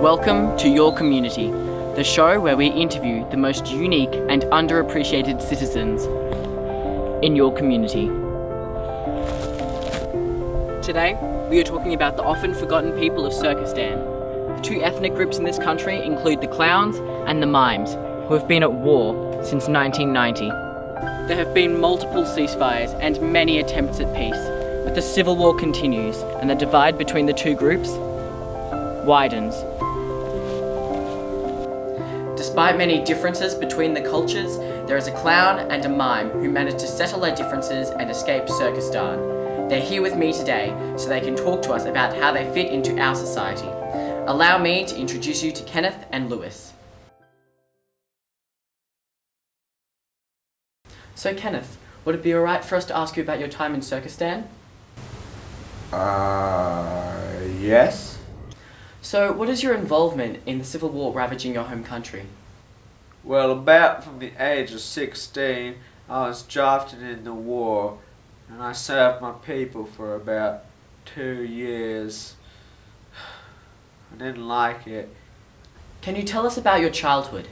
Welcome to Your Community, the show where we interview the most unique and underappreciated citizens in your community. Today, we are talking about the often forgotten people of Circustan. The two ethnic groups in this country include the clowns and the mimes, who have been at war since 1990. There have been multiple ceasefires and many attempts at peace, but the civil war continues and the divide between the two groups widens. Despite many differences between the cultures, there is a clown and a mime who managed to settle their differences and escape Circustan. They're here with me today so they can talk to us about how they fit into our society. Allow me to introduce you to Kenneth and Lewis. So Kenneth, would it be alright for us to ask you about your time in Circustan? Yes. So what is your involvement in the civil war ravaging your home country? Well, about from the age of 16, I was drafted in the war, and I served my people for about 2 years. I didn't like it. Can you tell us about your childhood?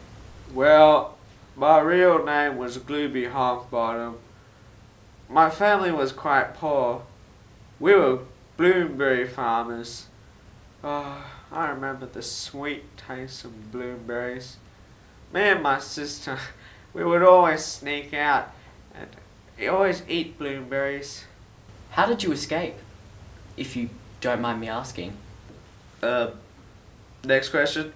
Well, my real name was Glooby Honkbottom. My family was quite poor. We were bloomberry farmers. I remember the sweet taste of bloomberries. Me and my sister, we would always sneak out and always eat bloomberries. How did you escape, if you don't mind me asking? Next question.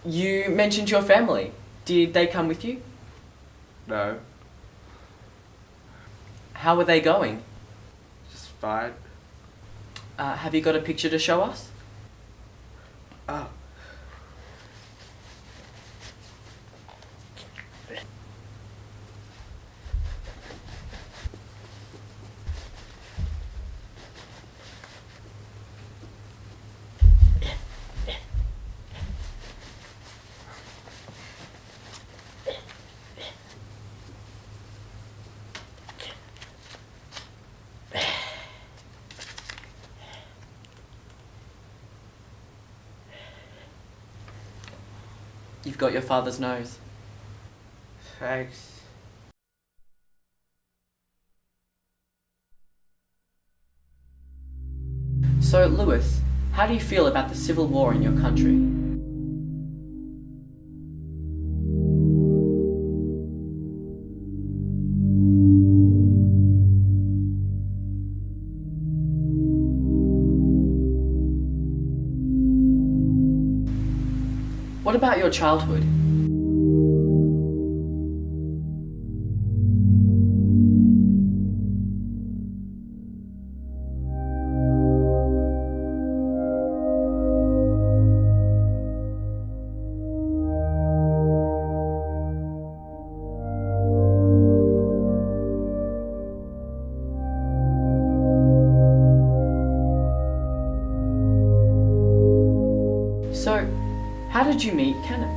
You mentioned your family. Did they come with you? No. How were they going? Just fine. Have you got a picture to show us? Oh. You've got your father's nose. Thanks. So, Lewis, how do you feel about the civil war in your country? What about your childhood? So, how did you meet Kenneth?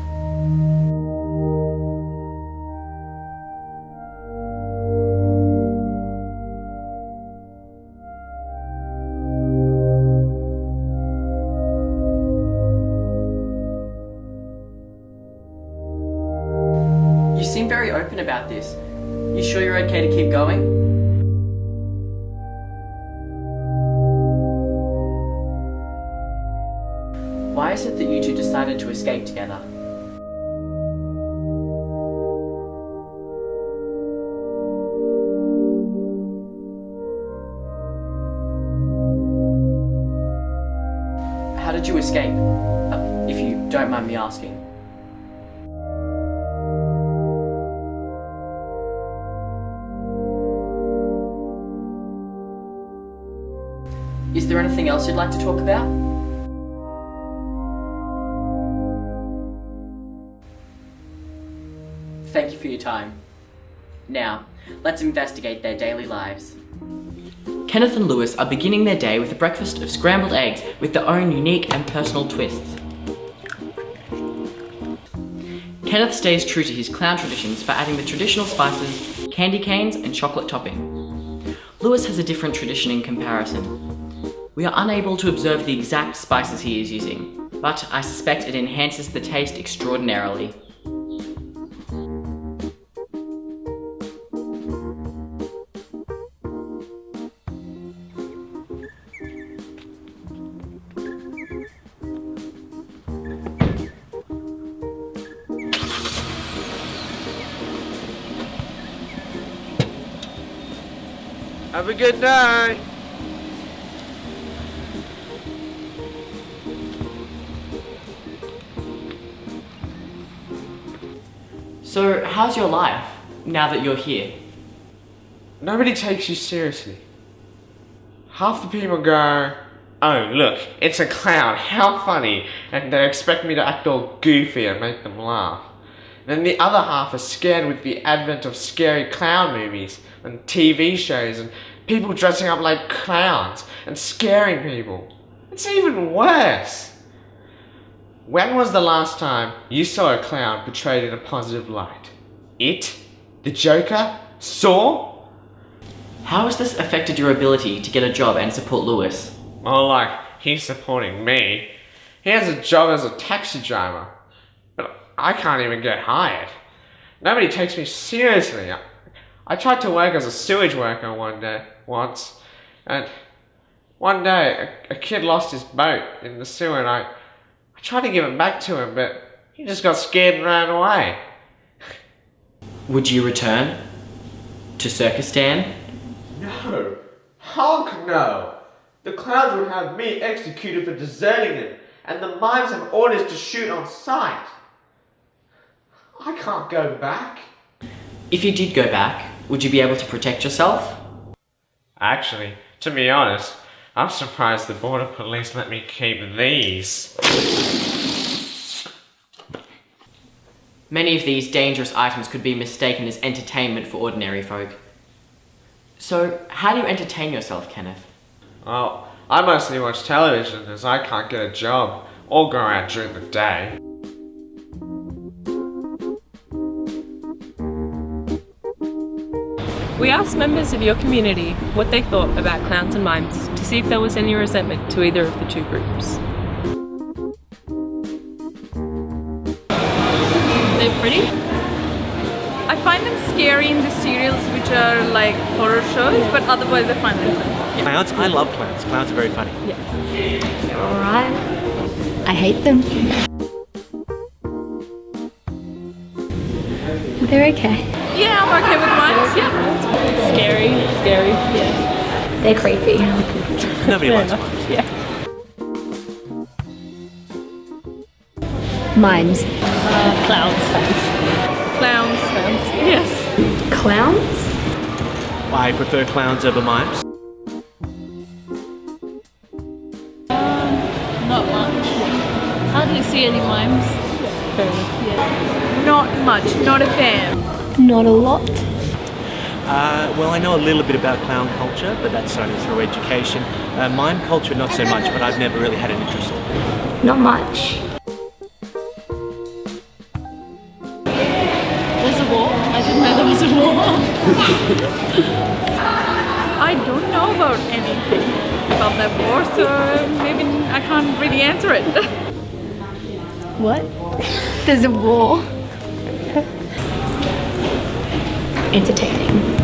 You seem very open about this. You sure you're okay to keep going? Why is it that you two decided to escape together? How did you escape? If you don't mind me asking. Is there anything else you'd like to talk about? Thank you for your time. Now, let's investigate their daily lives. Kenneth and Lewis are beginning their day with a breakfast of scrambled eggs with their own unique and personal twists. Kenneth stays true to his clown traditions by adding the traditional spices, candy canes and chocolate topping. Lewis has a different tradition in comparison. We are unable to observe the exact spices he is using, but I suspect it enhances the taste extraordinarily. Have a good night. So, how's your life, now that you're here? Nobody takes you seriously. Half the people go, "Oh look, it's a clown, how funny," and they expect me to act all goofy and make them laugh. Then the other half are scared with the advent of scary clown movies and TV shows and people dressing up like clowns and scaring people. It's even worse. When was the last time you saw a clown portrayed in a positive light? It? The Joker? Saw? How has this affected your ability to get a job and support Lewis? Well, like, he's supporting me. He has a job as a taxi driver, but I can't even get hired. Nobody takes me seriously. I tried to work as a sewage worker once, and one day a kid lost his boat in the sewer and I tried to give it back to him, but he just got scared and ran away. Would you return to Circustan? No. Hulk no. The clowns would have me executed for deserting them, and the mimes have orders to shoot on sight. I can't go back. If you did go back, would you be able to protect yourself? Actually, to be honest, I'm surprised the border police let me keep these. Many of these dangerous items could be mistaken as entertainment for ordinary folk. So, how do you entertain yourself, Kenneth? Well, I mostly watch television as I can't get a job or go out during the day. We asked members of your community what they thought about clowns and mimes to see if there was any resentment to either of the two groups. They're pretty. I find them scary in the serials which are like horror shows, but otherwise I find them fun. Yeah. Clowns? I love clowns. Clowns are very funny. Yeah. They're alright. I hate them. They're okay. Yeah, I'm okay with mimes. Yeah. Scary. Yeah. They're creepy. Nobody likes enough. mimes. Yeah. Mimes. Clowns. Clowns. Yes. Clowns? I prefer clowns over mimes. Not much. Hardly see any mimes. Not much. Not a fan. Not a lot. Well, I know a little bit about clown culture, but that's only through education. Mime culture, not so much, but I've never really had an interest in it. Not much. There's a war. I didn't know there was a war. I don't know about anything about that war, so maybe I can't really answer it. What? There's a war. Entertaining.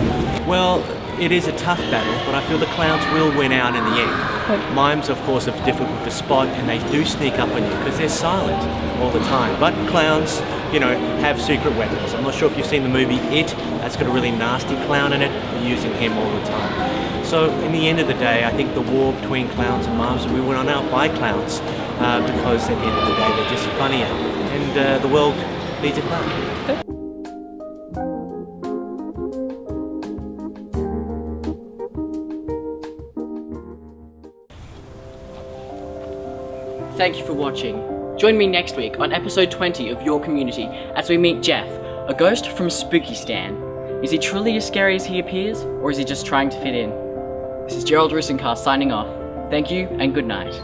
Well, it is a tough battle, but I feel the clowns will win out in the end. Mimes, of course, are difficult to spot, and they do sneak up on you because they're silent all the time. But clowns, have secret weapons. I'm not sure if you've seen the movie It. That's got a really nasty clown in it. They're using him all the time. So, in the end of the day, I think the war between clowns and mimes will be won out by clowns because at the end of the day, they're just funnier, and the world needs a clown. Thank you for watching. Join me next week on episode 20 of Your Community as we meet Jeff, a ghost from Circustan. Is he truly as scary as he appears, or is he just trying to fit in? This is Gerald Rusinkar signing off. Thank you and good night.